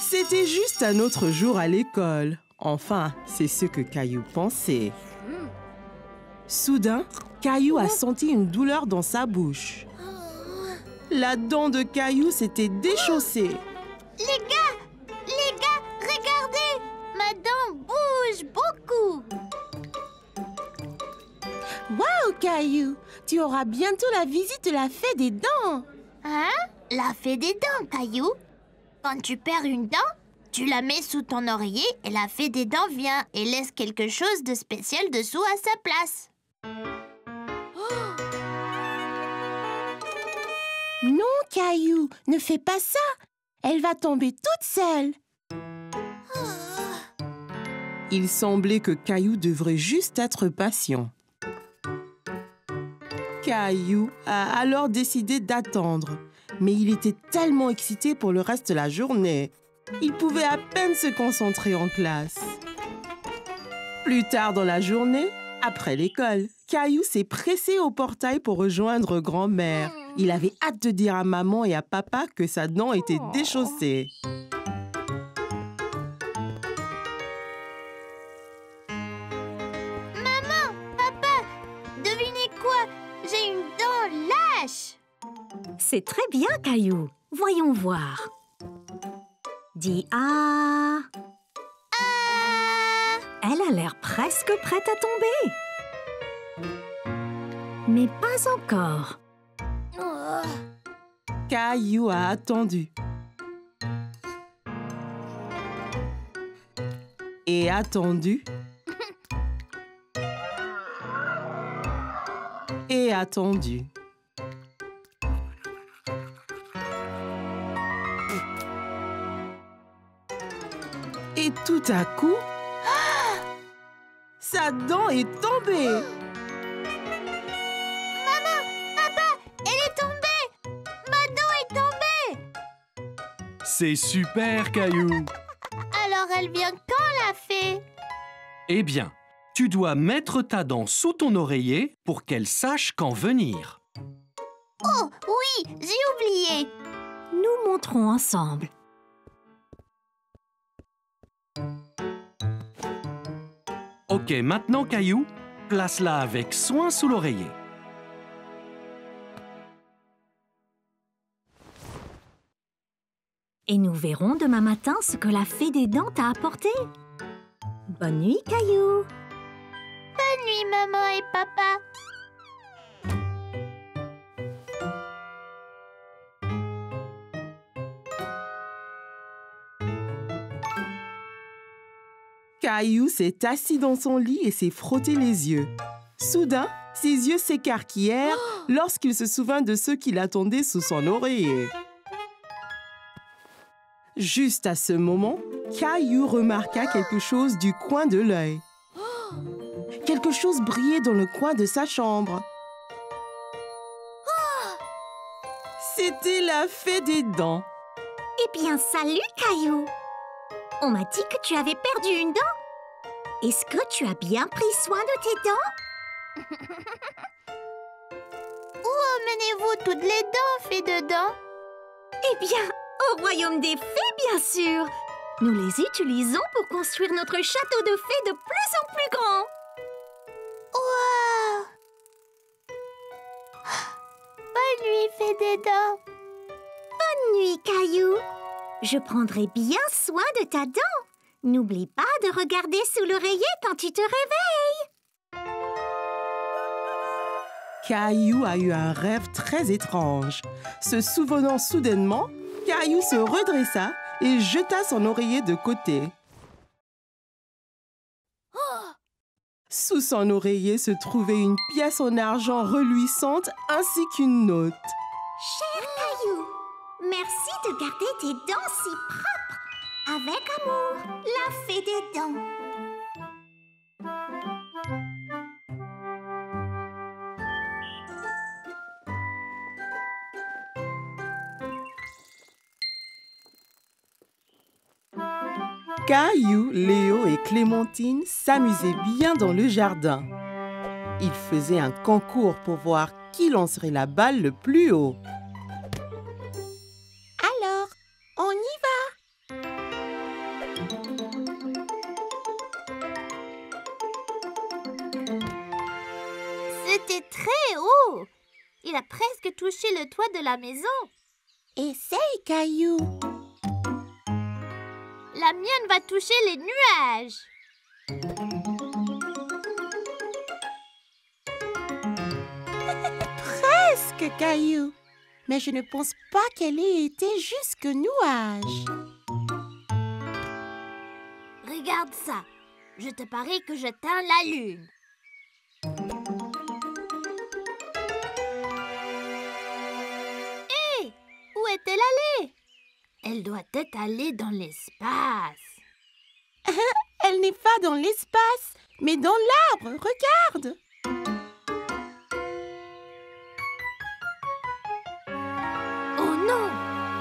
C'était juste un autre jour à l'école. Enfin, c'est ce que Caillou pensait. Soudain, Caillou a senti une douleur dans sa bouche. La dent de Caillou s'était déchaussée. Les gars, regardez! Ma dent bouge beaucoup! Waouh, Caillou! Tu auras bientôt la visite de la fée des dents! Hein? La fée des dents, Caillou? Quand tu perds une dent, tu la mets sous ton oreiller et la fée des dents vient et laisse quelque chose de spécial dessous à sa place. Non, Caillou, ne fais pas ça! Elle va tomber toute seule! Il semblait que Caillou devrait juste être patient. Caillou a alors décidé d'attendre, mais il était tellement excité pour le reste de la journée. Il pouvait à peine se concentrer en classe. Plus tard dans la journée, après l'école, Caillou s'est pressé au portail pour rejoindre grand-mère. Il avait hâte de dire à maman et à papa que sa dent était déchaussée. Maman, papa, devinez quoi? J'ai une dent lâche! C'est très bien, Caillou. Voyons voir. Dis ah. Ah! Elle a l'air presque prête à tomber. Mais pas encore. Oh. Caillou a attendu. Et attendu. Et attendu. Et tout à coup, sa dent est tombée. Maman, papa, elle est tombée! Ma dent est tombée! C'est super, Caillou! Alors elle vient quand, la fée? Eh bien, tu dois mettre ta dent sous ton oreiller pour qu'elle sache quand venir. Oh, oui, j'ai oublié! Nous montrons ensemble. Ok, maintenant, Caillou, place-la avec soin sous l'oreiller. Et nous verrons demain matin ce que la fée des dents t'a apporté. Bonne nuit, Caillou. Bonne nuit, maman et papa. Caillou s'est assis dans son lit et s'est frotté les yeux. Soudain, ses yeux s'écarquillèrent lorsqu'il se souvint de ceux qui l'attendaient sous son oreiller. Juste à ce moment, Caillou remarqua quelque chose du coin de l'œil. Quelque chose brillait dans le coin de sa chambre. C'était la fée des dents. Eh bien, salut, Caillou. On m'a dit que tu avais perdu une dent. Est-ce que tu as bien pris soin de tes dents? Où emmenez-vous toutes les dents, fée de dents? Eh bien, au royaume des fées, bien sûr. Nous les utilisons pour construire notre château de fées de plus en plus grand. Wow! Bonne nuit, fée des dents. Bonne nuit, Caillou. Je prendrai bien soin de ta dent. N'oublie pas de regarder sous l'oreiller quand tu te réveilles. Caillou a eu un rêve très étrange. Se souvenant soudainement, Caillou se redressa et jeta son oreiller de côté. Sous son oreiller se trouvait une pièce en argent reluisante ainsi qu'une note. Cher Caillou, merci de garder tes dents si propres. Avec amour, la fée des dents. Caillou, Léo et Clémentine s'amusaient bien dans le jardin. Ils faisaient un concours pour voir qui lancerait la balle le plus haut. Alors, on y va! était très haut. Il a presque touché le toit de la maison. Essaye, Caillou. La mienne va toucher les nuages. Presque, Caillou. Mais je ne pense pas qu'elle ait été jusqu'aux nuages. Regarde ça. Je te parie que je teins la lune. Hé! Où est-elle allée? Elle doit être allée dans l'espace. Elle n'est pas dans l'espace, mais dans l'arbre. Regarde. Oh non!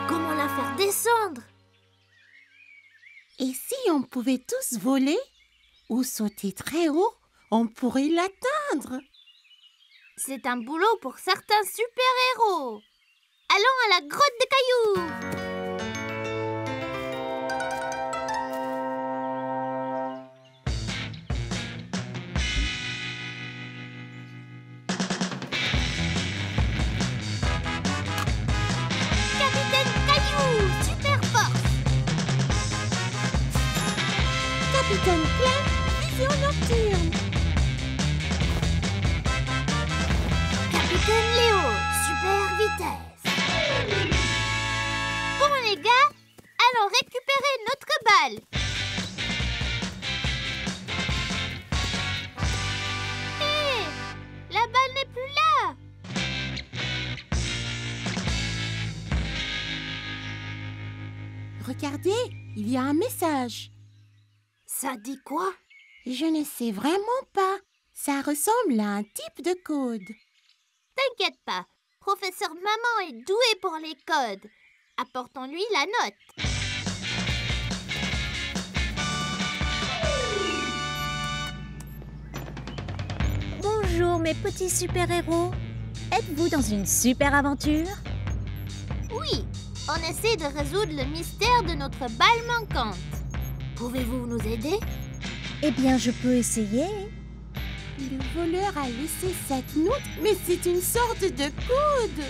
Comment la faire descendre? Et si on pouvait tous voler ou sauter très haut, on pourrait l'atteindre. C'est un boulot pour certains super-héros. Allons à la grotte de cailloux. Capitaine Caillou, super force. Capitaine Clem, vision nocturne. Capitaine Léo, super vitesse. Bon les gars, allons récupérer notre balle. Hé, la balle n'est plus là. Regardez, il y a un message. Ça dit quoi? Je ne sais vraiment pas. Ça ressemble à un type de code. T'inquiète pas, professeur Maman est doué pour les codes. Apportons-lui la note. Bonjour mes petits super-héros. Êtes-vous dans une super aventure? Oui, on essaie de résoudre le mystère de notre balle manquante. Pouvez-vous nous aider? Eh bien, je peux essayer. Le voleur a laissé cette note, mais c'est une sorte de code.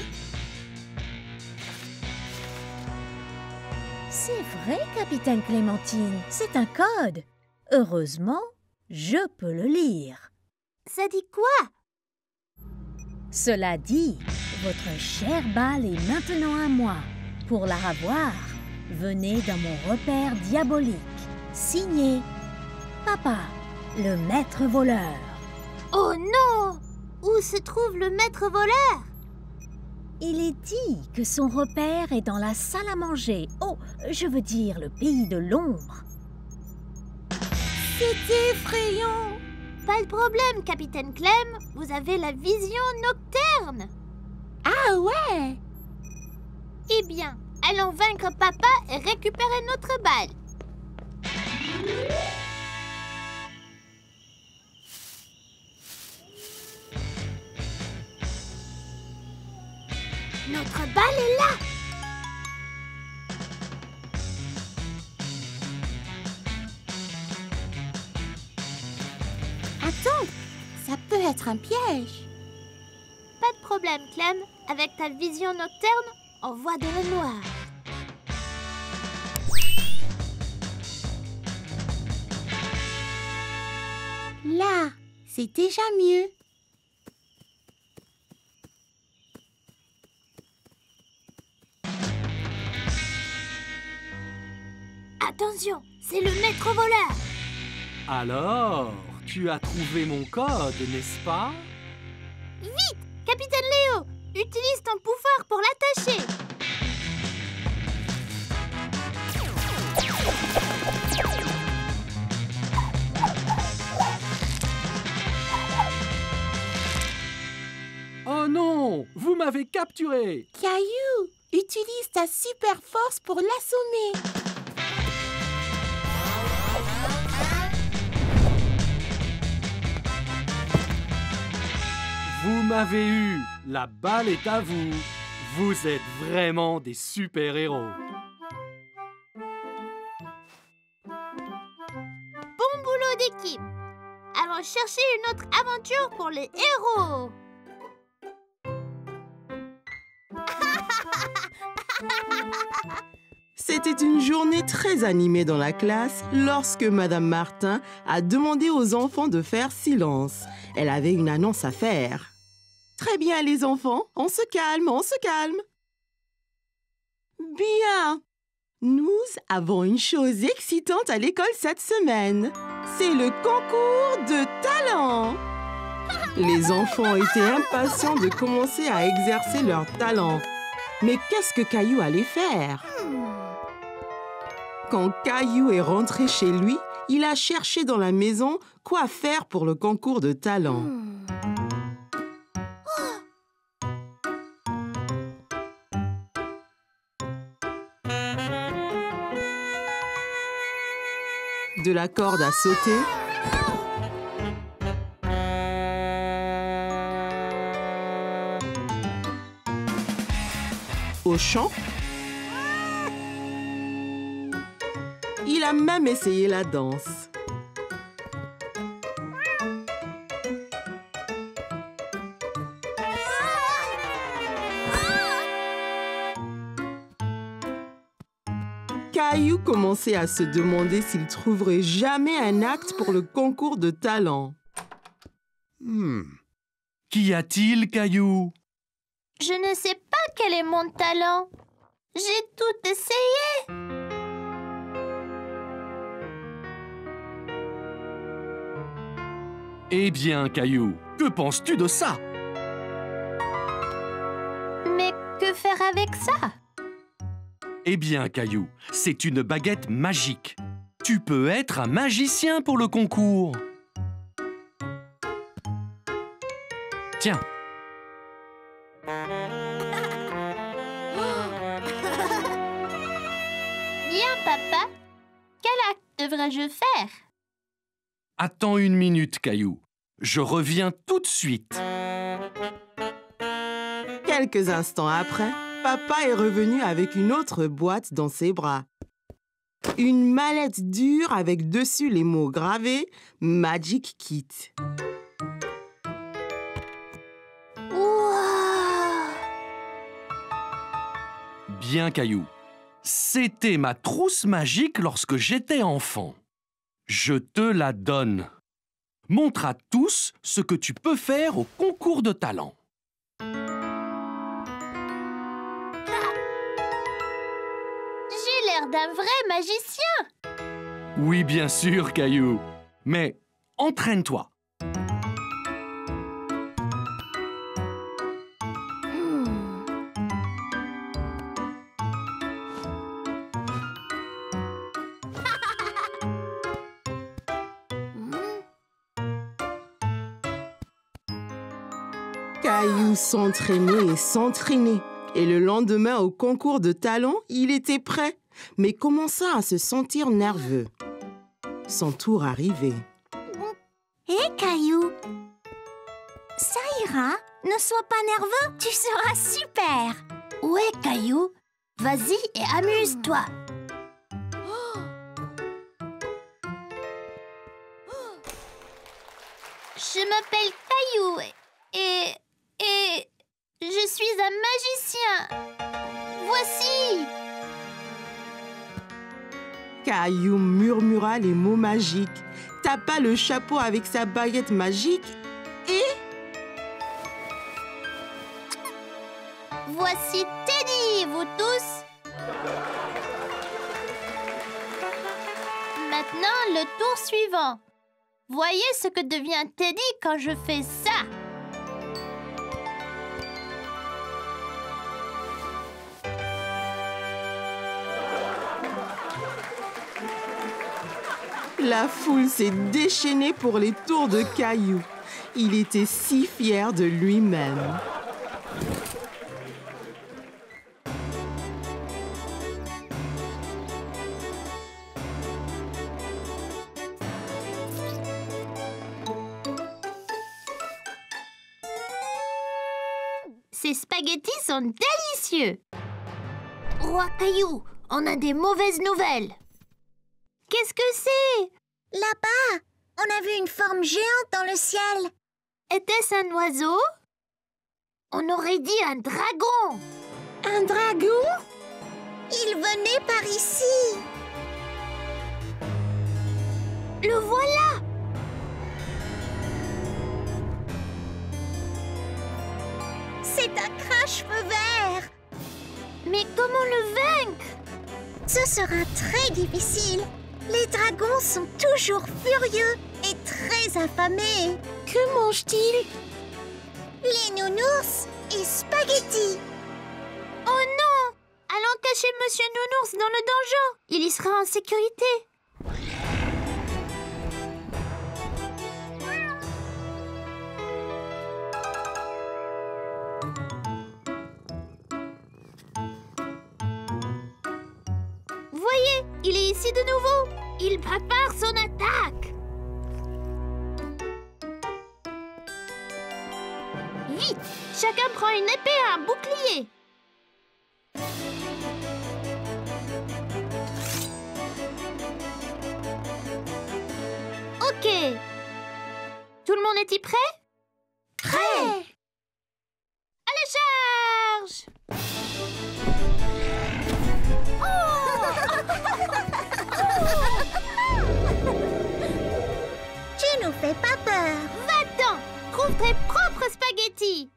C'est vrai, Capitaine Clémentine, c'est un code. Heureusement, je peux le lire. Ça dit quoi? Cela dit, votre chère balle est maintenant à moi. Pour la revoir, venez dans mon repère diabolique. Signé Papa, le maître voleur. Oh non! Où se trouve le maître voleur? Il est dit que son repère est dans la salle à manger. Oh, je veux dire le pays de l'ombre. C'est effrayant. Pas de problème, Capitaine Clem. Vous avez la vision nocturne. Ah ouais. Eh bien, allons vaincre Papa et récupérer notre balle. Notre balle est là. Attends, ça peut être un piège. Pas de problème, Clem. Avec ta vision nocturne, on voit dans le noir. Là, c'est déjà mieux. Attention, c'est le maître voleur. Alors, tu as trouvé mon code, n'est-ce pas? Vite, Capitaine Léo, utilise ton pouvoir pour l'attacher. Oh non! Vous m'avez capturé! Caillou, utilise ta super force pour l'assommer. Vous m'avez eu! La balle est à vous! Vous êtes vraiment des super-héros! Bon boulot d'équipe. Allons chercher une autre aventure pour les héros. C'était une journée très animée dans la classe lorsque Madame Martin a demandé aux enfants de faire silence. Elle avait une annonce à faire. Très bien les enfants, on se calme, on se calme. Bien. Nous avons une chose excitante à l'école cette semaine. C'est le concours de talent. Les enfants étaient impatients de commencer à exercer leur talent. Mais qu'est-ce que Caillou allait faire? Quand Caillou est rentré chez lui, il a cherché dans la maison quoi faire pour le concours de talent. De la corde à sauter, au chant. Il a même essayé la danse. Caillou commençait à se demander s'il trouverait jamais un acte pour le concours de talent. Qu'y a-t-il, Caillou? Je ne sais pas quel est mon talent. J'ai tout essayé. Eh bien, Caillou, que penses-tu de ça? Mais que faire avec ça? Eh bien, Caillou, c'est une baguette magique. Tu peux être un magicien pour le concours. Tiens. Bien, papa. Quel acte devrais-je faire? Attends une minute, Caillou. Je reviens tout de suite. Quelques instants après, papa est revenu avec une autre boîte dans ses bras. Une mallette dure avec dessus les mots gravés « Magic Kit ». Bien, Caillou. C'était ma trousse magique lorsque j'étais enfant. Je te la donne. Montre à tous ce que tu peux faire au concours de talent. J'ai l'air d'un vrai magicien. Oui, bien sûr, Caillou. Mais entraîne-toi. Caillou s'entraînait et s'entraînait. Et le lendemain, au concours de talent, il était prêt, mais commença à se sentir nerveux. Son tour arrivait. Hé, Caillou, ça ira. Ne sois pas nerveux, tu seras super. Ouais, Caillou. Vas-y et amuse-toi. Je m'appelle Caillou et je suis un magicien. Voici. Caillou murmura les mots magiques, tapa le chapeau avec sa baguette magique et... Voici Teddy, vous tous. Maintenant, le tour suivant. Voyez ce que devient Teddy quand je fais ça. La foule s'est déchaînée pour les tours de Caillou. Il était si fier de lui-même. Ces spaghettis sont délicieux. Roi Caillou, on a des mauvaises nouvelles. Qu'est-ce que c'est? Là-bas, on a vu une forme géante dans le ciel. Était-ce un oiseau? On aurait dit un dragon. Un dragon? Il venait par ici. Le voilà! C'est un crache-feu vert. Mais comment le vaincre? Ce sera très difficile. Les dragons sont toujours furieux et très affamés. Que mange-t-il? Les nounours et spaghettis. Oh non! Allons cacher Monsieur Nounours dans le donjon. Il y sera en sécurité. Voyez, il est ici de nouveau. Il prépare son attaque. Vite, chacun prend une épée et un bouclier. Ok. Tout le monde est-il prêt? Prêt. Allez, charge! Tu nous fais pas peur. Va-t'en! Trouve tes propres spaghettis!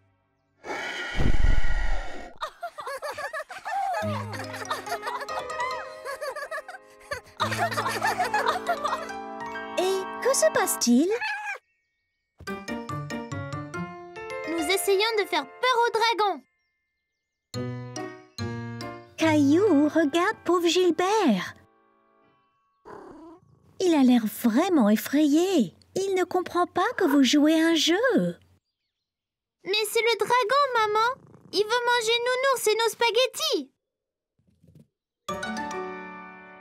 Et que se passe-t-il? Nous essayons de faire peur aux dragons. Caillou regarde pauvre Gilbert. Il a l'air vraiment effrayé. Il ne comprend pas que vous jouez un jeu. Mais c'est le dragon, maman! Il veut manger Nounours et nos spaghettis!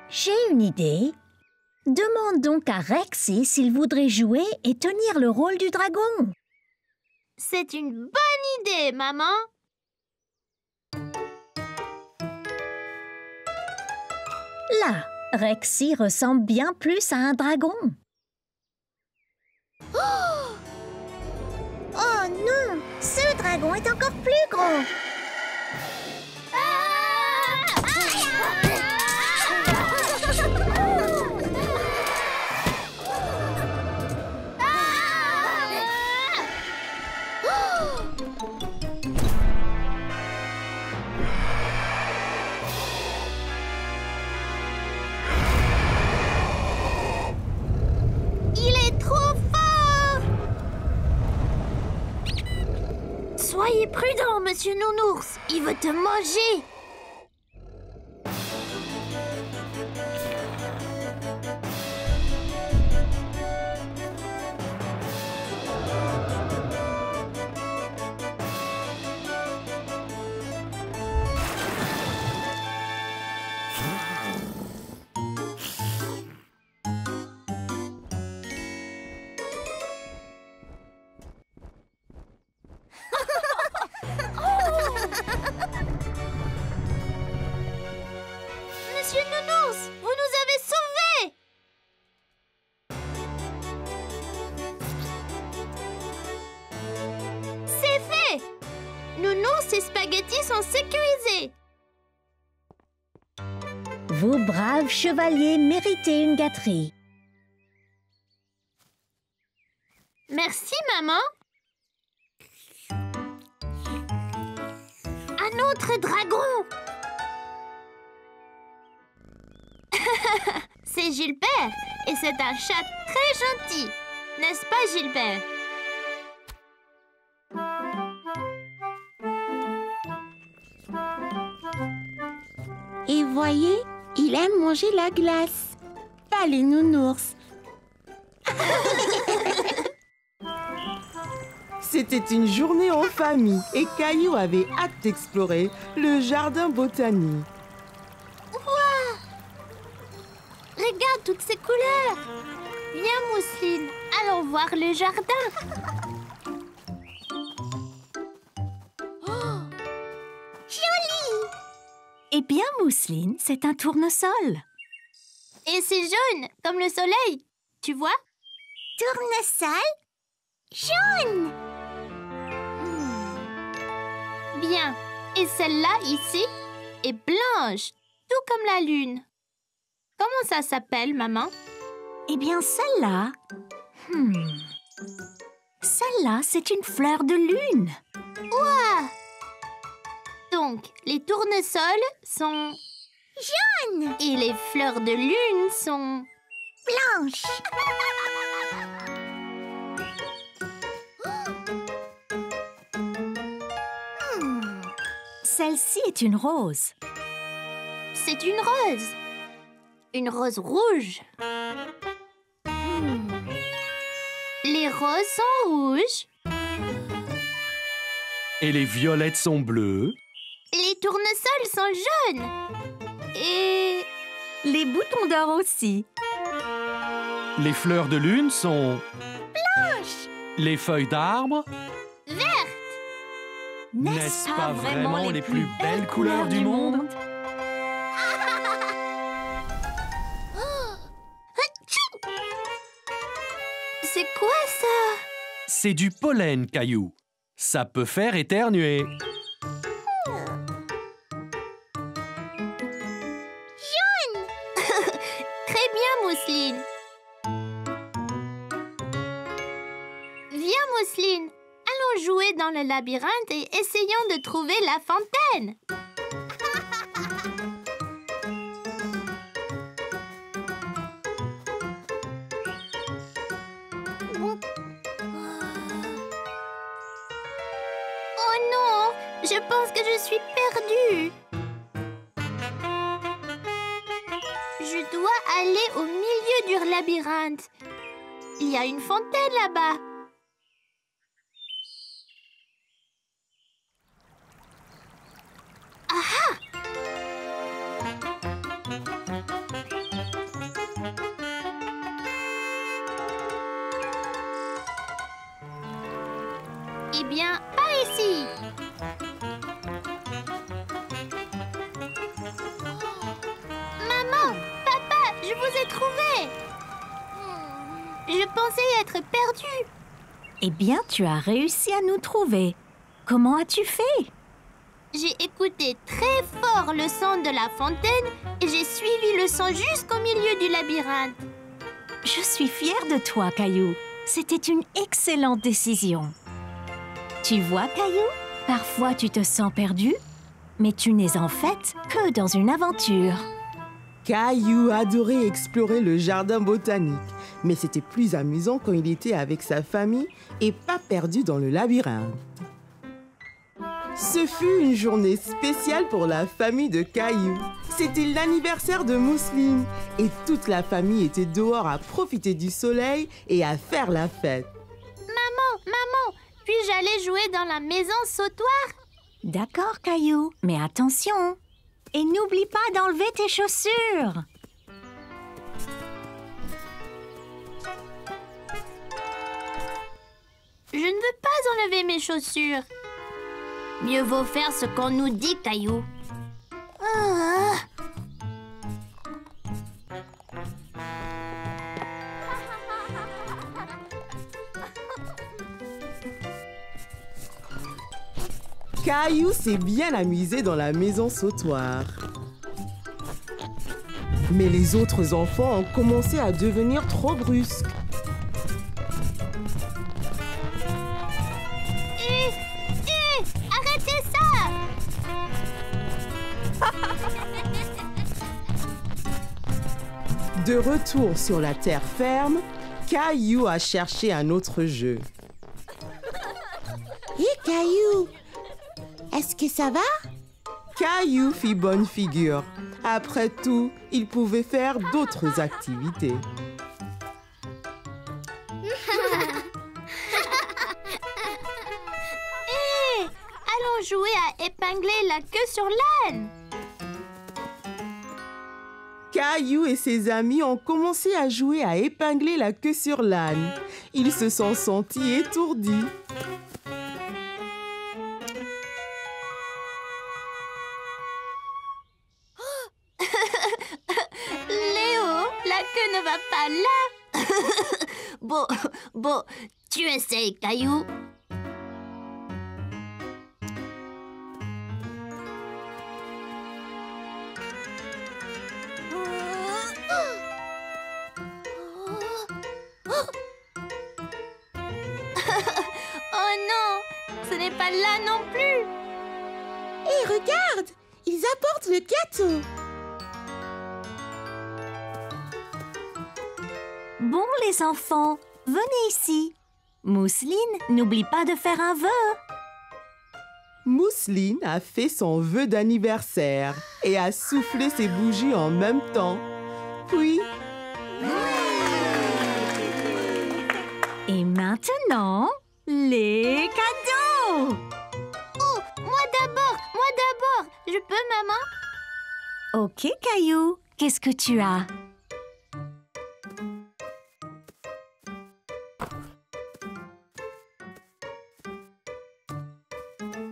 J'ai une idée. Demande donc à Rexy s'il voudrait jouer et tenir le rôle du dragon. C'est une bonne idée, maman! Là, Rexy ressemble bien plus à un dragon. Oh non, ce dragon est encore plus gros. Il est trop fort! Soyez prudent, Monsieur Nounours. Il veut te manger. Monsieur Nounours, vous nous avez sauvés! C'est fait! Nounours et spaghettis sont sécurisés. Vous, braves chevaliers, méritez une gâterie. Merci, maman. Un autre dragon! C'est Gilbert et c'est un chat très gentil. N'est-ce pas, Gilbert? Et voyez, il aime manger la glace. Pas les nounours. C'était une journée en famille et Caillou avait hâte d'explorer le jardin botanique. Regarde toutes ces couleurs. Viens, Mousseline, allons voir le jardin. Eh bien, Mousseline, c'est un tournesol. Et c'est jaune, comme le soleil. Tu vois? Tournesol jaune. Bien. Et celle-là, ici, est blanche. tout comme la lune. Comment ça s'appelle, maman? Eh bien, celle-là... Celle-là, c'est une fleur de lune. Ouah! Donc, les tournesols sont... Jaune! Et les fleurs de lune sont... Blanche. Celle-ci est une rose. C'est une rose. Une rose rouge. Les roses sont rouges. Et les violettes sont bleues. Les tournesols sont jaunes. Et... Les boutons d'or aussi. Les fleurs de lune sont... Blanche. Les feuilles d'arbre... vertes. N'est-ce pas vraiment les plus belles couleurs du monde? C'est quoi ça? C'est du pollen, Caillou. Ça peut faire éternuer. Très bien, Mousseline. Viens, Mousseline. Allons jouer dans le labyrinthe et essayons de trouver la fontaine. Oh non, je pense que je suis perdue. Je dois aller au milieu du labyrinthe. Il y a une fontaine là-bas. Ah! Eh bien, par ici. Maman, papa, je vous ai trouvé. Je pensais être perdue. Eh bien, tu as réussi à nous trouver. Comment as-tu fait? J'ai écouté très fort le son de la fontaine et j'ai suivi le son jusqu'au milieu du labyrinthe. Je suis fière de toi, Caillou. C'était une excellente décision. Tu vois, Caillou, parfois tu te sens perdu, mais tu n'es en fait que dans une aventure. Caillou adorait explorer le jardin botanique, mais c'était plus amusant quand il était avec sa famille et pas perdu dans le labyrinthe. Ce fut une journée spéciale pour la famille de Caillou. C'était l'anniversaire de Mousseline et toute la famille était dehors à profiter du soleil et à faire la fête. Maman, puis-je aller jouer dans la maison sautoir? D'accord, Caillou, mais attention. Et n'oublie pas d'enlever tes chaussures. Je ne veux pas enlever mes chaussures. Mieux vaut faire ce qu'on nous dit, Caillou. Ah. Caillou s'est bien amusé dans la maison sautoir. Mais les autres enfants ont commencé à devenir trop brusques. Arrêtez ça! De retour sur la terre ferme, Caillou a cherché un autre jeu. Hé, Caillou, est-ce que ça va? Caillou fit bonne figure. Après tout, il pouvait faire d'autres activités. Allons jouer à épingler la queue sur l'âne. Caillou et ses amis ont commencé à jouer à épingler la queue sur l'âne. Ils se sont sentis étourdis. Léo, la queue ne va pas là. Bon, tu essayes, Caillou. pas là non plus. Hé, regarde! Ils apportent le gâteau. Bon, les enfants, venez ici. Mousseline, n'oublie pas de faire un vœu. Mousseline a fait son vœu d'anniversaire et a soufflé ses bougies en même temps. Puis, Et maintenant, les cadeaux. Oh, moi d'abord. Je peux, maman? Ok, Caillou, qu'est-ce que tu as?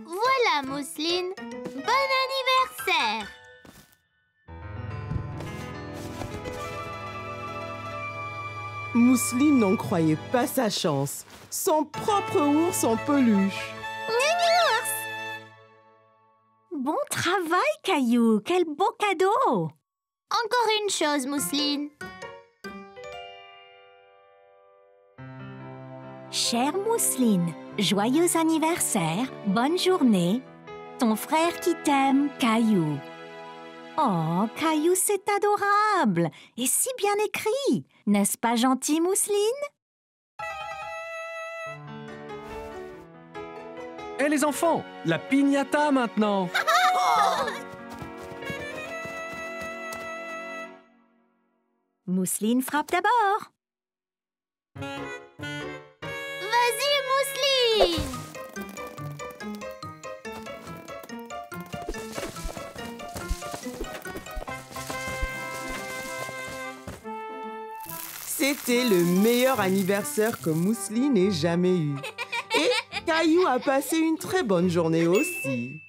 Voilà, Mousseline. Bon anniversaire. Mousseline n'en croyait pas sa chance. Son propre ours en peluche. Bon travail, Caillou, quel beau cadeau. Encore une chose, Mousseline. Chère Mousseline, joyeux anniversaire, bonne journée. Ton frère qui t'aime, Caillou. Oh, Caillou, c'est adorable et si bien écrit. N'est-ce pas gentil, Mousseline? Hé les enfants, la piñata maintenant. Mousseline frappe d'abord. Vas-y, Mousseline. C'était le meilleur anniversaire que Mousseline ait jamais eu. Et Caillou a passé une très bonne journée aussi.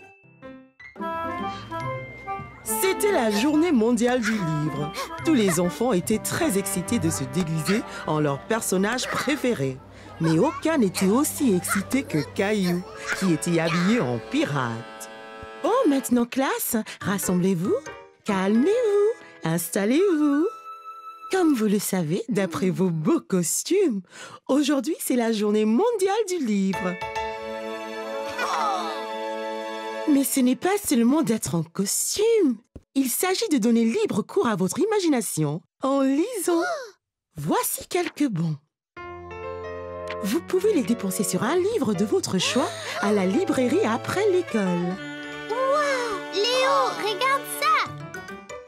C'était la journée mondiale du livre. Tous les enfants étaient très excités de se déguiser en leur personnage préféré. Mais aucun n'était aussi excité que Caillou, qui était habillé en pirate. Bon, maintenant classe, rassemblez-vous, calmez-vous, installez-vous. Comme vous le savez, d'après vos beaux costumes, aujourd'hui c'est la journée mondiale du livre. Mais ce n'est pas seulement d'être en costume. Il s'agit de donner libre cours à votre imagination en lisant. Voici quelques bons. Vous pouvez les dépenser sur un livre de votre choix à la librairie après l'école. Léo, regarde ça.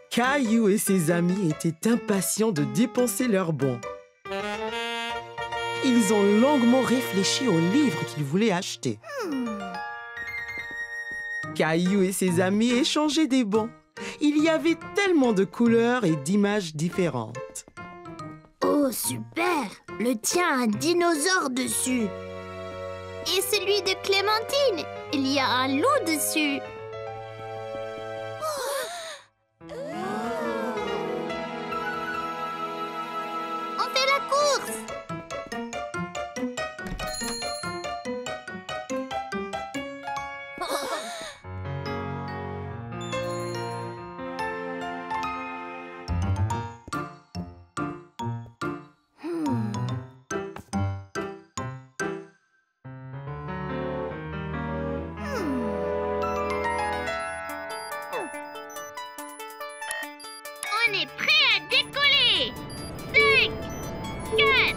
Caillou et ses amis étaient impatients de dépenser leurs bons. Ils ont longuement réfléchi au livre qu'ils voulaient acheter. Caillou et ses amis échangeaient des bons. Il y avait tellement de couleurs et d'images différentes. Oh, super. Le tien a un dinosaure dessus. Et celui de Clémentine, il y a un loup dessus. On fait la course. On est prêt à décoller. 5, 4,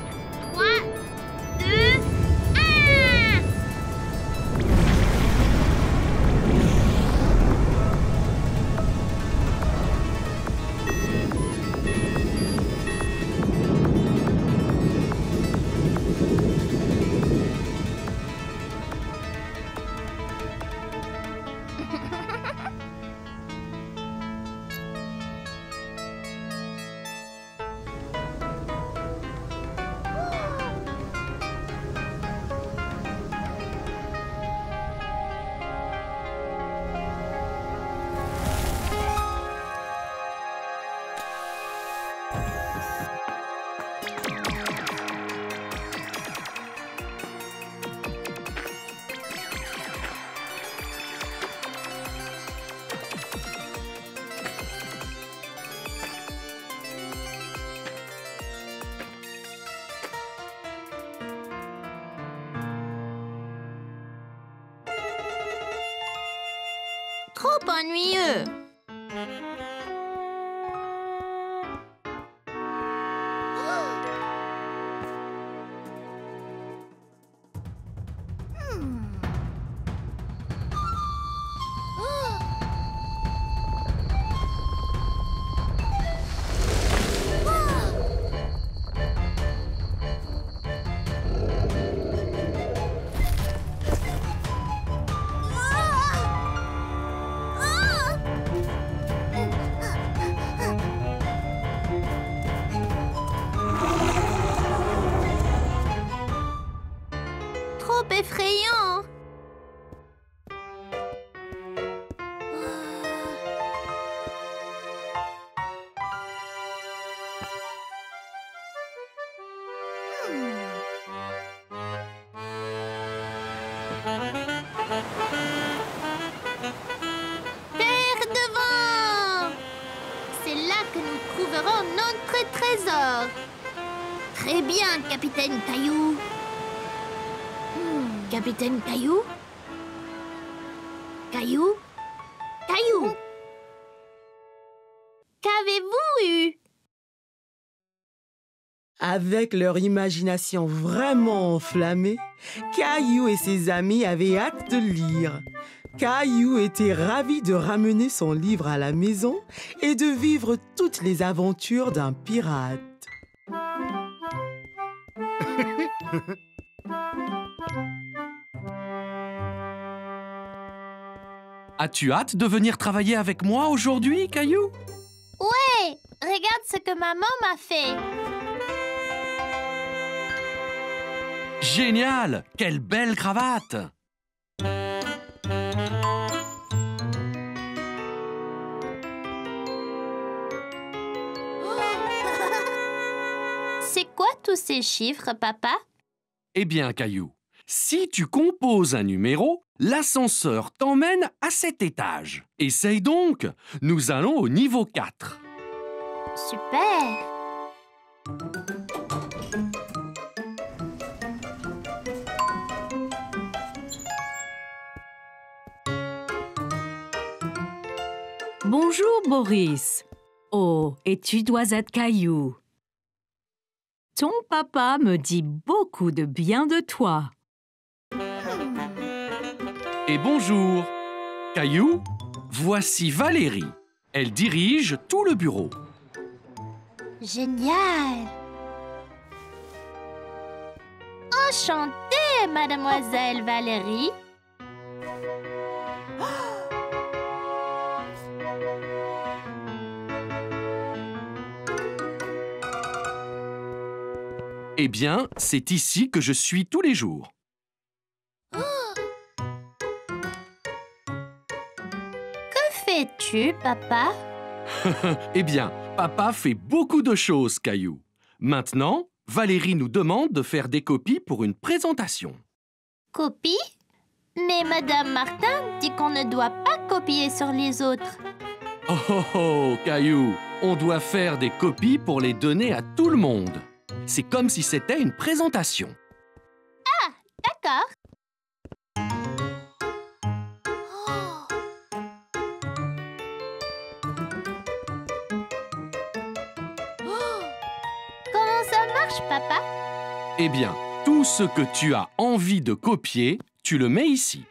trop ennuyeux. Trop effrayant. Terre devant. C'est là que nous trouverons notre trésor. Très bien, Capitaine Caillou. Capitaine Caillou? Caillou? Caillou? Qu'avez-vous eu? Avec leur imagination vraiment enflammée, Caillou et ses amis avaient hâte de lire. Caillou était ravi de ramener son livre à la maison et de vivre toutes les aventures d'un pirate. As-tu hâte de venir travailler avec moi aujourd'hui, Caillou? Ouais, regarde ce que maman m'a fait. Génial! Quelle belle cravate! C'est quoi tous ces chiffres, papa? Eh bien, Caillou, si tu composes un numéro, l'ascenseur t'emmène à cet étage. Essaye donc! Nous allons au niveau 4. Super! Bonjour, Boris. Oh, et tu dois être Caillou. Ton papa me dit beaucoup de bien de toi. Et bonjour! Caillou, voici Valérie. Elle dirige tout le bureau. Génial! Enchantée, mademoiselle Valérie. Eh bien, c'est ici que je suis tous les jours. Que fais-tu, papa? Eh bien, papa fait beaucoup de choses, Caillou. Maintenant, Valérie nous demande de faire des copies pour une présentation. Copie? Mais madame Martin dit qu'on ne doit pas copier sur les autres. Oh, oh, oh, Caillou, on doit faire des copies pour les donner à tout le monde. C'est comme si c'était une présentation. D'accord. Comment ça marche, papa? Eh bien, tout ce que tu as envie de copier, tu le mets ici.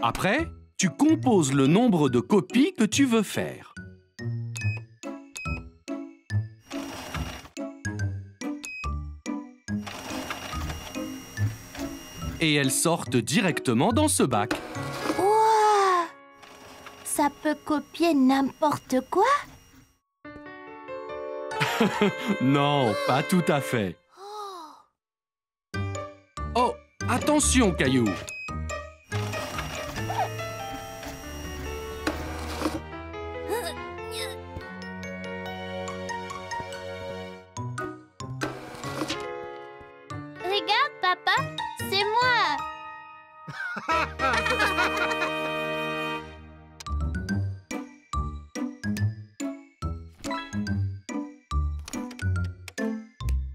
Après, tu composes le nombre de copies que tu veux faire. Et elles sortent directement dans ce bac. Ouah! Ça peut copier n'importe quoi? Non, pas tout à fait. Oh, attention, Caillou! Regarde, papa, c'est moi.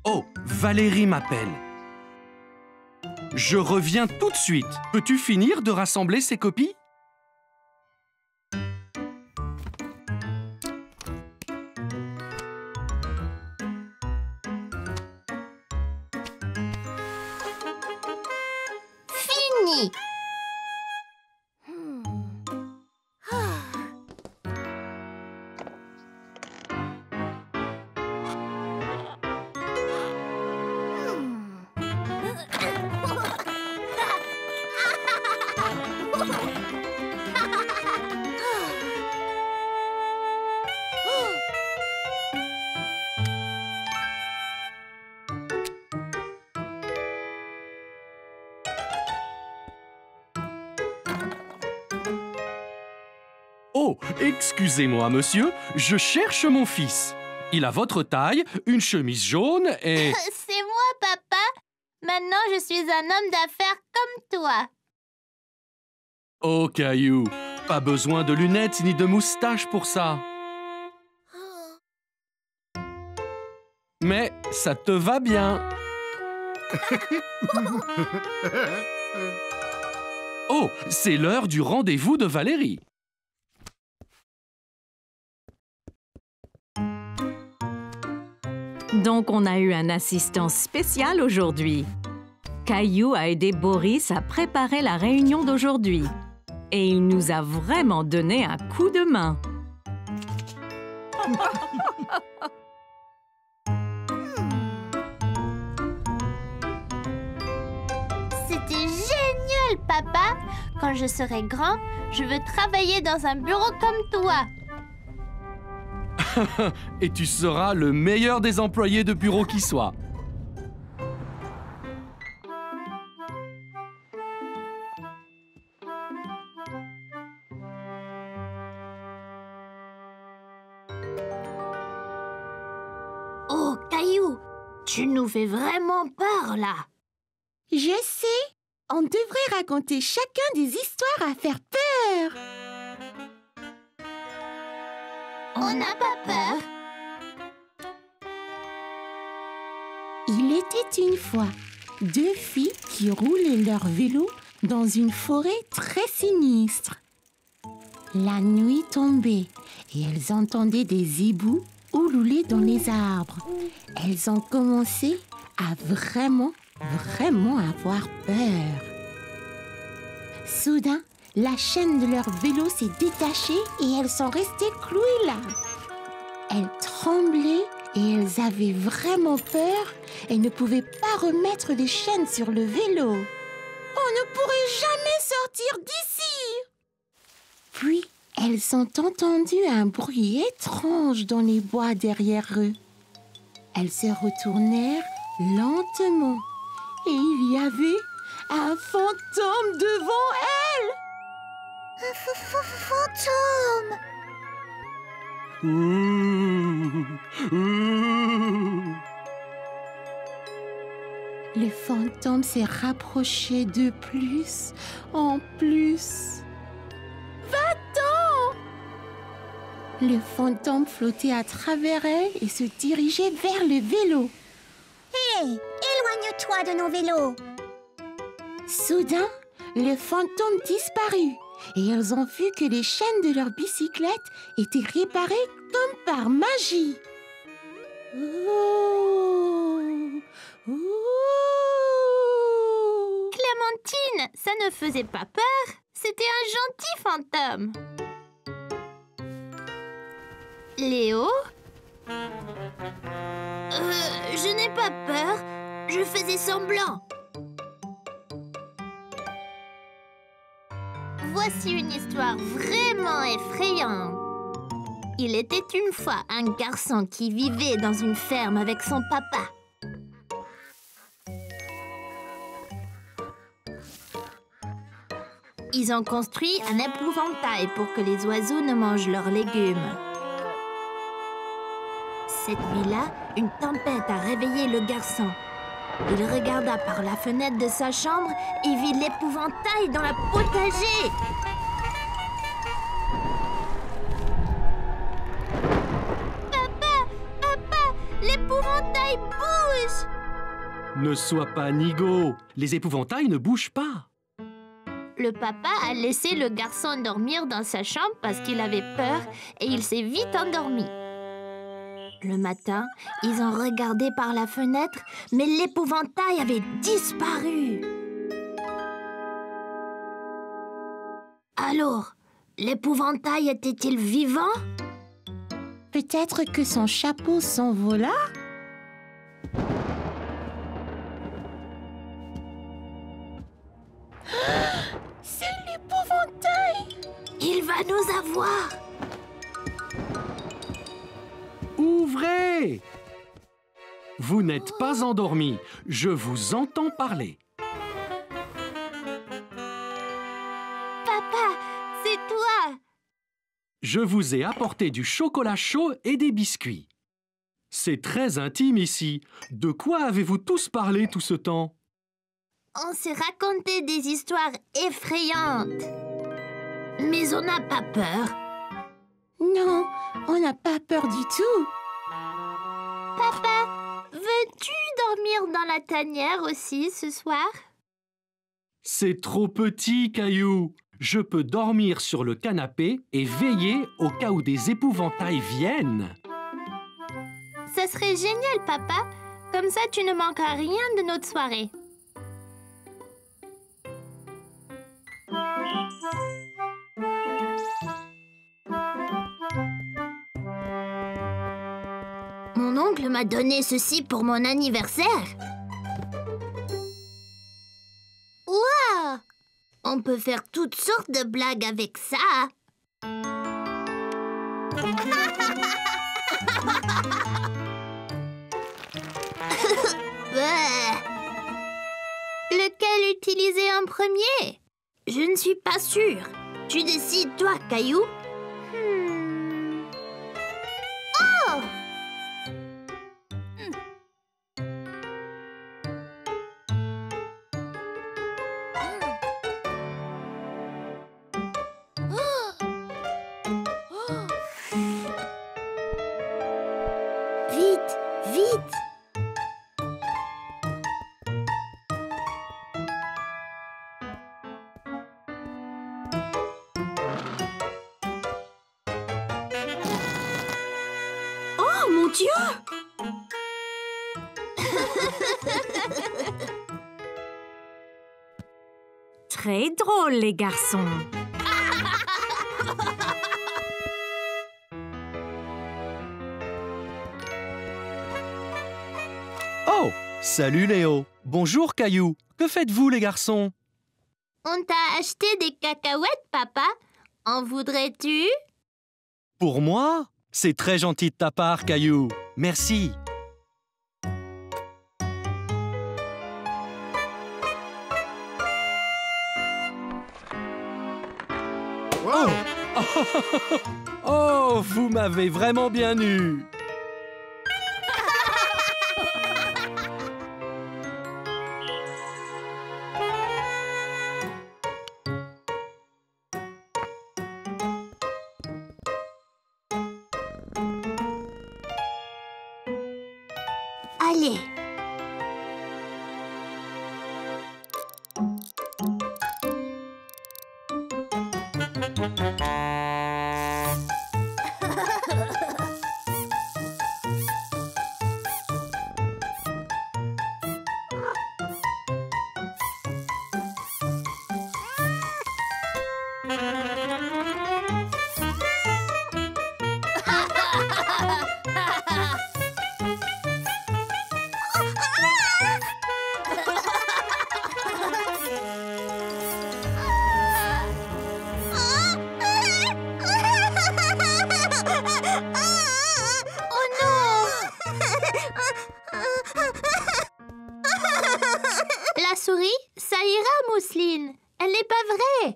Oh, Valérie m'appelle. je reviens tout de suite. Peux-tu finir de rassembler ces copies? Fini. Oh, excusez-moi, monsieur, je cherche mon fils. Il a votre taille, une chemise jaune et... C'est moi, papa. Maintenant, je suis un homme d'affaires comme toi. Oh, Caillou, pas besoin de lunettes ni de moustache pour ça. Mais ça te va bien. Oh, c'est l'heure du rendez-vous de Valérie. Donc, on a eu un assistant spécial aujourd'hui. Caillou a aidé Boris à préparer la réunion d'aujourd'hui. Et il nous a vraiment donné un coup de main. C'était génial, papa. Quand je serai grand, je veux travailler dans un bureau comme toi. Et tu seras le meilleur des employés de bureau qui soit. Oh, Caillou, tu nous fais vraiment peur, là. Je sais, on devrait raconter chacun des histoires à faire peur. On n'a pas peur. Il était une fois 2 filles qui roulaient leur vélo dans une forêt très sinistre. La nuit tombait et elles entendaient des hiboux ululer dans les arbres. Elles ont commencé à vraiment avoir peur. Soudain, la chaîne de leur vélo s'est détachée et elles sont restées clouées là. Elles tremblaient et elles avaient vraiment peur. Elles ne pouvaient pas remettre les chaînes sur le vélo. On ne pourrait jamais sortir d'ici. Puis, elles ont entendu un bruit étrange dans les bois derrière eux. Elles se retournèrent lentement et il y avait un fantôme devant elles. Fantôme. Le fantôme s'est rapproché de plus en plus. Va-t'en! Le fantôme flottait à travers elle et se dirigeait vers le vélo. Hé, éloigne-toi de nos vélos. Soudain, le fantôme disparut et elles ont vu que les chaînes de leur bicyclette étaient réparées comme par magie. Oh, oh. Clémentine, ça ne faisait pas peur. C'était un gentil fantôme. Léo? Je n'ai pas peur. Je faisais semblant. Voici une histoire vraiment effrayante. Il était une fois un garçon qui vivait dans une ferme avec son papa. Ils ont construit un épouvantail pour que les oiseaux ne mangent leurs légumes. Cette nuit-là, une tempête a réveillé le garçon. Il regarda par la fenêtre de sa chambre et vit l'épouvantail dans la potager. Papa, l'épouvantail bouge! Ne sois pas nigaud. Les épouvantails ne bougent pas. Le papa a laissé le garçon dormir dans sa chambre parce qu'il avait peur et il s'est vite endormi. Le matin, ils ont regardé par la fenêtre, mais l'épouvantail avait disparu. Alors, l'épouvantail était-il vivant? Peut-être que son chapeau s'envola? C'est l'épouvantail! Il va nous avoir! Ouvrez! Vous n'êtes pas endormi. Je vous entends parler. Papa, c'est toi! Je vous ai apporté du chocolat chaud et des biscuits. C'est très intime ici. De quoi avez-vous tous parlé tout ce temps? On s'est raconté des histoires effrayantes. Mais on n'a pas peur. Non, on n'a pas peur du tout. Papa, veux-tu dormir dans la tanière aussi ce soir? C'est trop petit, Caillou. Je peux dormir sur le canapé et veiller au cas où des épouvantails viennent. Ça serait génial, papa. Comme ça, tu ne manqueras rien de notre soirée. Mon oncle m'a donné ceci pour mon anniversaire. Waouh! On peut faire toutes sortes de blagues avec ça. Lequel utiliser en premier? Je ne suis pas sûre. Tu décides, toi, Caillou. Oh! Vite, vite! Oh, mon Dieu! Très drôle, les garçons. Oh, salut Léo. Bonjour Caillou. Que faites-vous les garçons? On t'a acheté des cacahuètes, papa. En voudrais-tu? Pour moi? C'est très gentil de ta part, Caillou. Merci. Oh! Oh, vous m'avez vraiment bien eu. Allez. La souris, ça ira, Mousseline. Elle n'est pas vraie.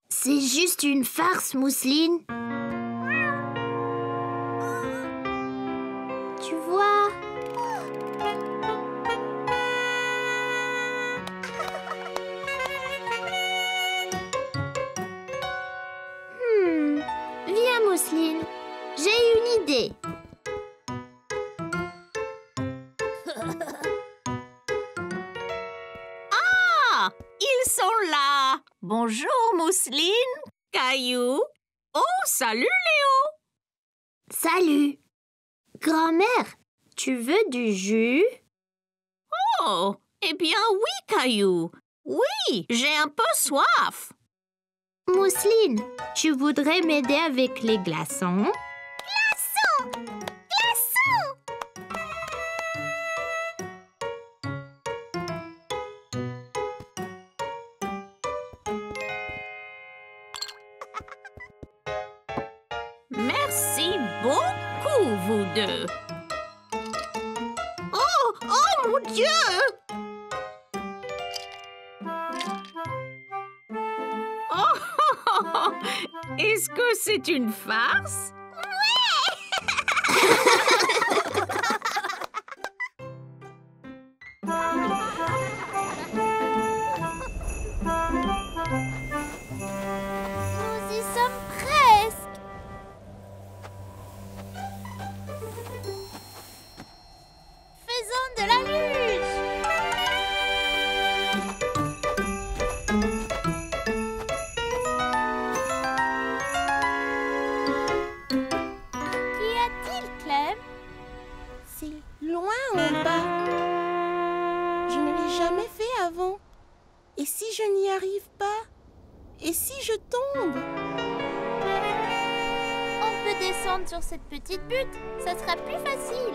C'est juste une farce, Mousseline. Tu vois? Viens, Mousseline. J'ai une idée. Bonjour, Mousseline, Caillou. Oh, salut, Léo. Salut. Grand-mère, tu veux du jus? Oh, eh bien oui, Caillou. Oui, j'ai un peu soif. Mousseline, tu voudrais m'aider avec les glaçons? Merci beaucoup, vous deux. Oh, oh mon Dieu! Oh, est-ce que c'est une farce? Nous y sommes presque. Faisons de la luge. Qu'y a-t-il, Clem? C'est loin en bas. Je ne l'ai jamais fait avant. Et si je n'y arrive pas? Et si je tombe? On peut descendre sur cette petite butte, ça sera plus facile.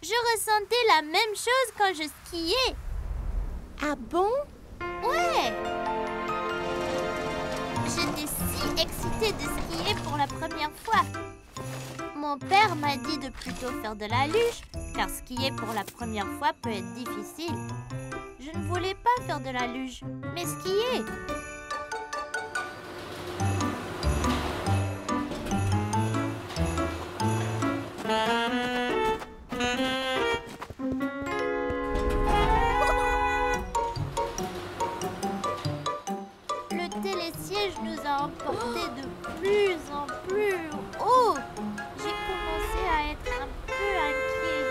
Je ressentais la même chose quand je skiais. Ah bon? Ouais. J'étais si excitée de skier pour la première fois. Mon père m'a dit de plutôt faire de la luge, car skier pour la première fois peut être difficile. Je ne voulais pas faire de la luge, mais skier. Le télésiège nous a emportés de plus en plus haut. J'ai commencé à être un peu inquiet.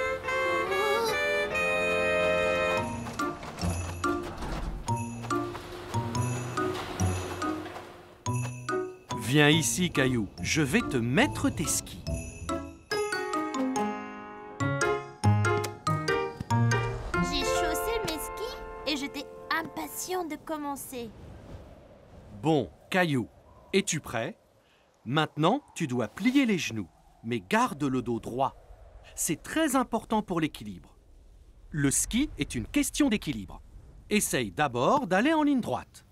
Viens ici, Caillou. Je vais te mettre tes skis. J'ai chaussé mes skis et j'étais impatient de commencer. Bon, Caillou, es-tu prêt? Maintenant, tu dois plier les genoux, mais garde le dos droit. C'est très important pour l'équilibre. Le ski est une question d'équilibre. Essaye d'abord d'aller en ligne droite.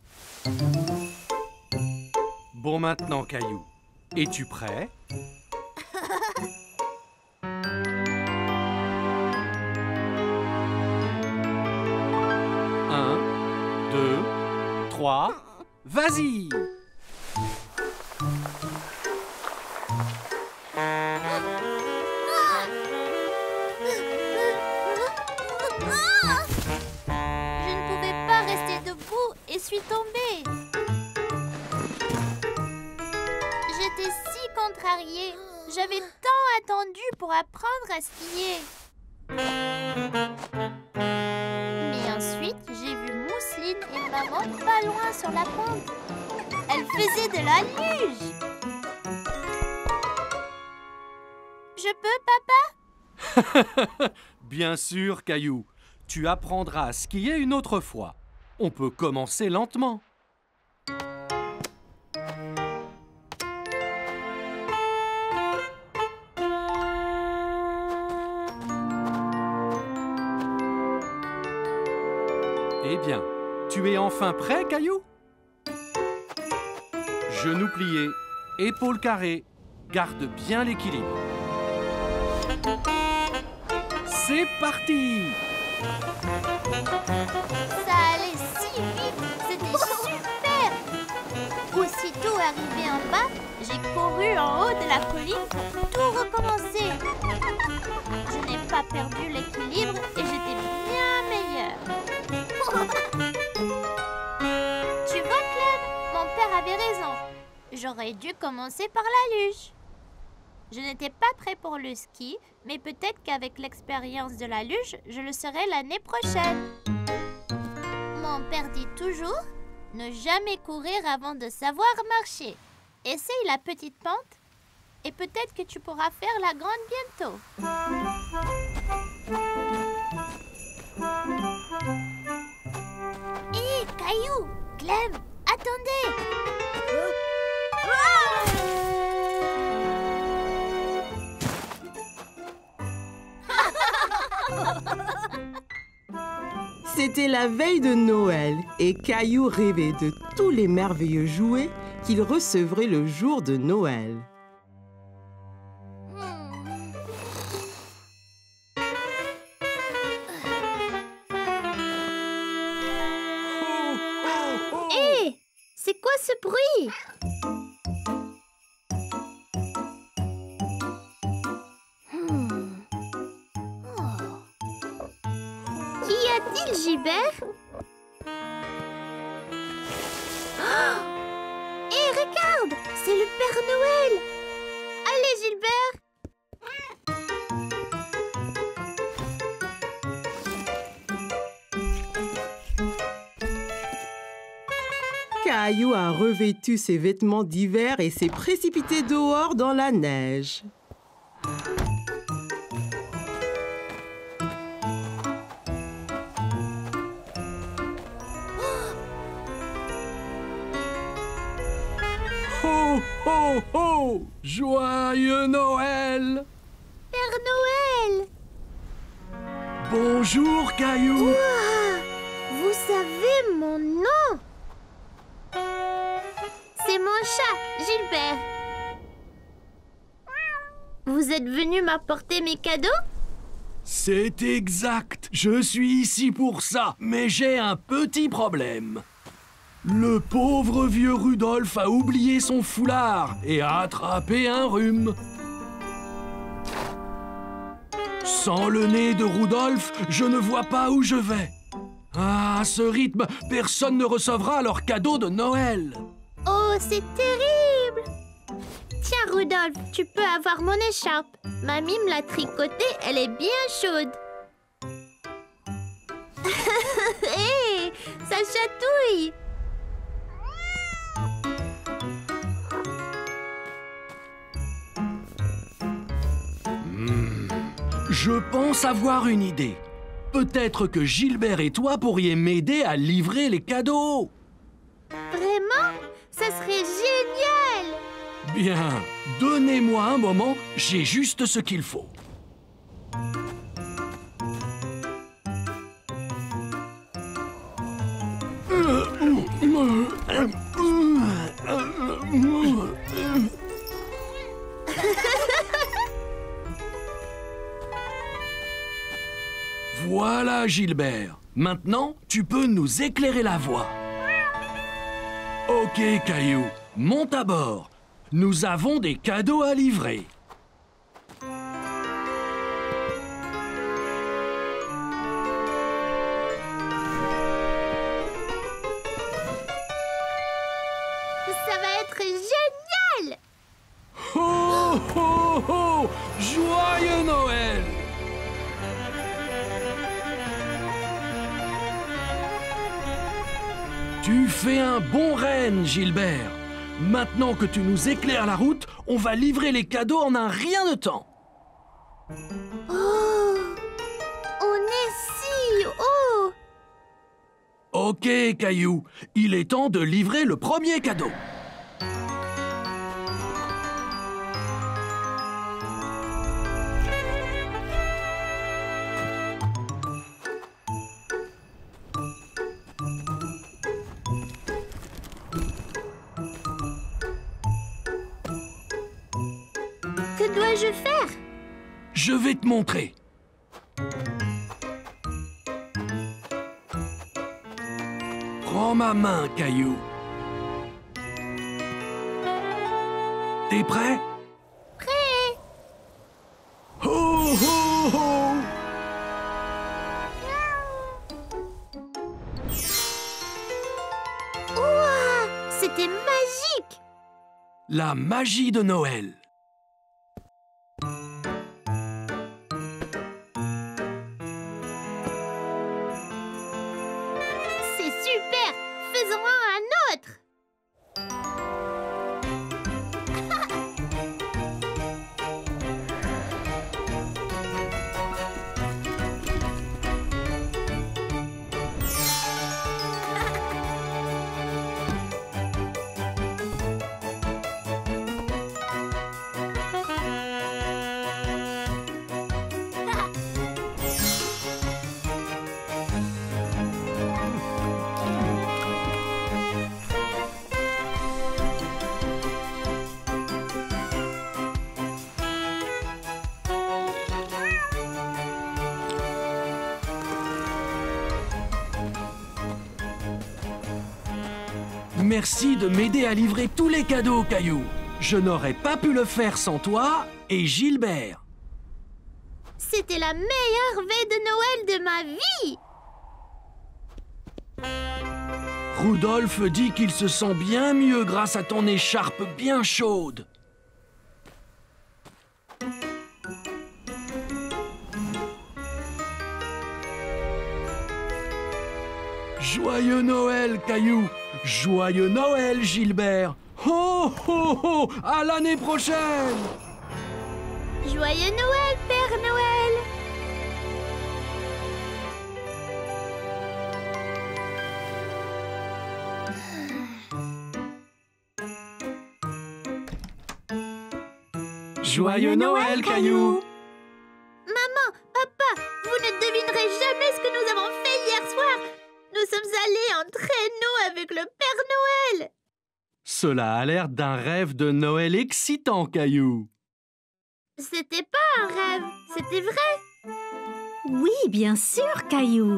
Bon, maintenant, Caillou, es-tu prêt? Un, deux, trois, vas-y! Je ne pouvais pas rester debout et suis tombée. J'étais si contrariée. J'avais tant attendu pour apprendre à skier. Mais ensuite, j'ai vu Mousseline et maman pas loin sur la pente. Elles faisaient de la luge. Je peux, papa? Bien sûr, Caillou. Tu apprendras à skier une autre fois. On peut commencer lentement. Eh bien, tu es enfin prêt, Caillou? Genoux pliés, épaules carrées, garde bien l'équilibre. C'est parti! Ça allait si vite, c'était super! Aussitôt arrivé en bas, j'ai couru en haut de la colline pour tout recommencer. Je n'ai pas perdu l'équilibre et j'étais bien meilleure. Tu vois, Clem, mon père avait raison. J'aurais dû commencer par la luge. Je n'étais pas prêt pour le ski, mais peut-être qu'avec l'expérience de la luge, je le serai l'année prochaine. maman père dit toujours, ne jamais courir avant de savoir marcher. Essaye la petite pente et peut-être que tu pourras faire la grande bientôt. Hé, Caillou, Clem, attendez! C'était la veille de Noël et Caillou rêvait de tous les merveilleux jouets qu'il recevrait le jour de Noël. Hé, c'est quoi ce bruit? Qu'y a-t-il, Gilbert? Hé, regarde, c'est le Père Noël. Allez, Gilbert. Caillou a revêtu ses vêtements d'hiver et s'est précipité dehors dans la neige. Ho, ho, ho! Joyeux Noël! Père Noël. Bonjour, Caillou! Ouah, vous savez mon nom? C'est mon chat, Gilbert. Vous êtes venu m'apporter mes cadeaux? C'est exact. Je suis ici pour ça. Mais j'ai un petit problème. Le pauvre vieux Rudolph a oublié son foulard et a attrapé un rhume. Sans le nez de Rudolph, je ne vois pas où je vais. Ah, à ce rythme, personne ne recevra leur cadeau de Noël. Oh, c'est terrible! Tiens, Rudolph, tu peux avoir mon écharpe. Mamie me l'a tricotée, elle est bien chaude. Hé, ça chatouille! Je pense avoir une idée. Peut-être que Gilbert et toi pourriez m'aider à livrer les cadeaux. Vraiment? Ça serait génial! Bien, donnez-moi un moment, j'ai juste ce qu'il faut. Voilà, Gilbert. Maintenant, tu peux nous éclairer la voie. Ok, Caillou, monte à bord. Nous avons des cadeaux à livrer. Ça va être génial! Ho, ho, ho! Joyeux Noël! Tu fais un bon renne, Gilbert. Maintenant que tu nous éclaires la route, on va livrer les cadeaux en un rien de temps. Oh! On est si haut! Ok, Caillou, il est temps de livrer le premier cadeau. Que dois-je faire? Je vais te montrer. Prends ma main, Caillou. T'es prêt? Prêt! Ho, ho, ho! Ouah! C'était magique! La magie de Noël. C'est Merci de m'aider à livrer tous les cadeaux, Caillou. Je n'aurais pas pu le faire sans toi et Gilbert. C'était la meilleure veille de Noël de ma vie. Rudolph dit qu'il se sent bien mieux grâce à ton écharpe bien chaude. Joyeux Noël, Caillou! Joyeux Noël, Gilbert! Ho, ho, ho! À l'année prochaine! Joyeux Noël, Père Noël! Joyeux Noël, Caillou! Maman, papa, vous ne devinerez jamais ce que nous avons fait hier soir. Nous sommes allés en traîneau avec le Père Noël. Cela a l'air d'un rêve de Noël excitant, Caillou. C'était pas un rêve, c'était vrai. Oui, bien sûr, Caillou.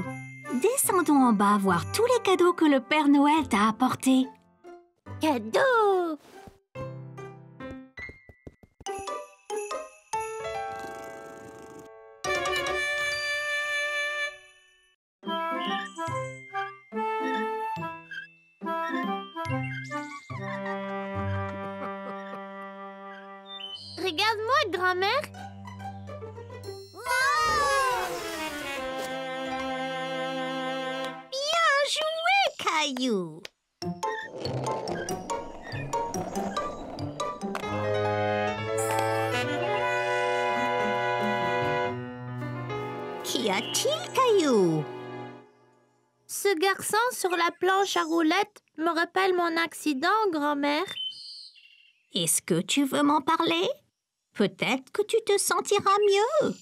Descendons en bas voir tous les cadeaux que le Père Noël t'a apportés. Cadeau! Regarde-moi, grand-mère. Bien joué, Caillou. Qu'y a-t-il, Caillou? Ce garçon sur la planche à roulettes me rappelle mon accident, grand-mère. Est-ce que tu veux m'en parler? Peut-être que tu te sentiras mieux.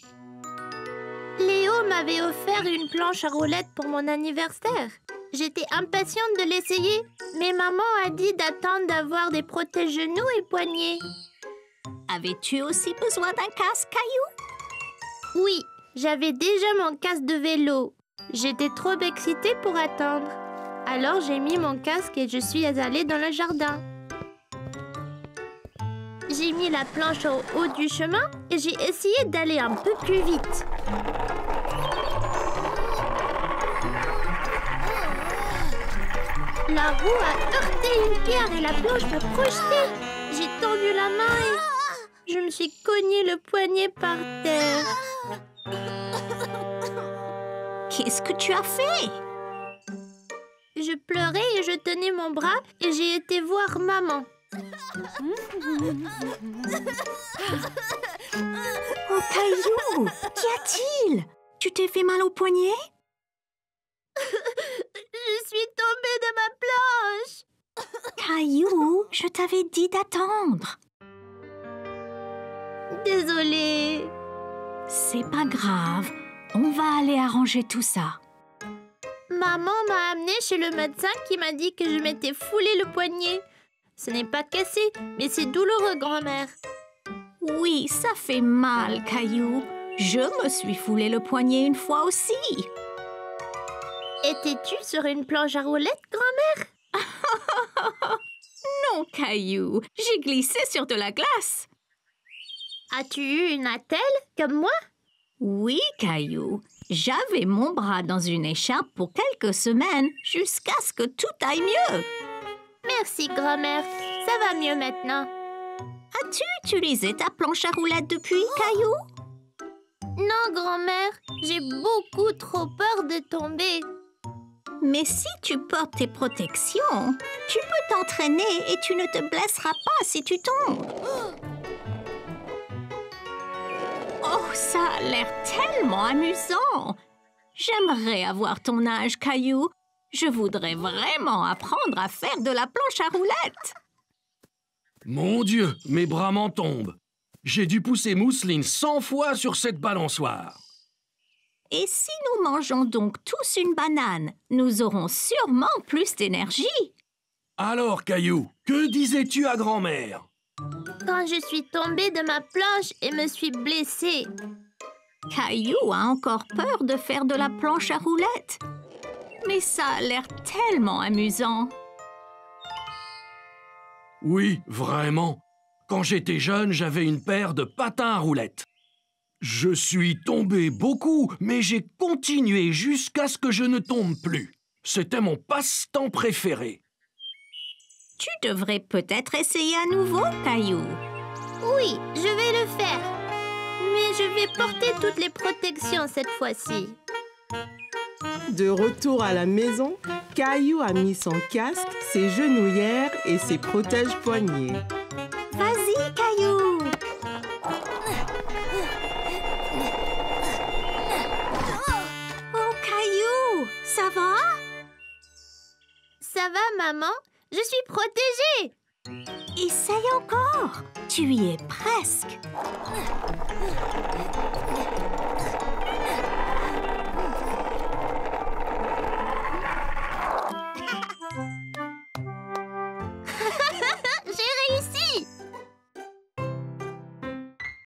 Léo m'avait offert une planche à roulettes pour mon anniversaire. J'étais impatiente de l'essayer, mais maman a dit d'attendre d'avoir des protège-genoux et poignets. Avais-tu aussi besoin d'un casque, Caillou? Oui, j'avais déjà mon casque de vélo. J'étais trop excitée pour attendre. Alors j'ai mis mon casque et je suis allée dans le jardin. J'ai mis la planche au haut du chemin et j'ai essayé d'aller un peu plus vite. La roue a heurté une pierre et la planche m'a projetée. J'ai tendu la main et je me suis cogné le poignet par terre. Qu'est-ce que tu as fait? Je pleurais et je tenais mon bras et j'ai été voir maman. Oh, Caillou! Qu'y a-t-il? Tu t'es fait mal au poignet? Je suis tombée de ma planche. Caillou, je t'avais dit d'attendre. Désolée. C'est pas grave. On va aller arranger tout ça. Maman m'a amenée chez le médecin qui m'a dit que je m'étais foulé le poignet. Ce n'est pas cassé, mais c'est douloureux, grand-mère. Oui, ça fait mal, Caillou. Je me suis foulé le poignet une fois aussi. Étais-tu sur une planche à roulettes, grand-mère? Non, Caillou, j'ai glissé sur de la glace. As-tu eu une attelle, comme moi? Oui, Caillou. J'avais mon bras dans une écharpe pour quelques semaines, jusqu'à ce que tout aille mieux. Merci, grand-mère. Ça va mieux maintenant. As-tu utilisé ta planche à roulettes depuis, Caillou? Non, grand-mère. J'ai beaucoup trop peur de tomber. Mais si tu portes tes protections, tu peux t'entraîner et tu ne te blesseras pas si tu tombes. Oh, ça a l'air tellement amusant! J'aimerais avoir ton âge, Caillou. Je voudrais vraiment apprendre à faire de la planche à roulettes. Mon Dieu, mes bras m'en tombent. J'ai dû pousser Mousseline 100 fois sur cette balançoire. Et si nous mangeons donc tous une banane, nous aurons sûrement plus d'énergie. Alors, Caillou, que disais-tu à grand-mère? Quand je suis tombée de ma planche et me suis blessée. Caillou a encore peur de faire de la planche à roulettes. Mais ça a l'air tellement amusant. Oui, vraiment. Quand j'étais jeune, j'avais une paire de patins à roulettes. Je suis tombé beaucoup, mais j'ai continué jusqu'à ce que je ne tombe plus. C'était mon passe-temps préféré. Tu devrais peut-être essayer à nouveau, Caillou. Oui, je vais le faire. Mais je vais porter toutes les protections cette fois-ci. De retour à la maison, Caillou a mis son casque, ses genouillères et ses protège-poignets. Vas-y, Caillou. Oh, Caillou, ça va? Ça va, maman? Je suis protégée. Essaye encore. Tu y es presque.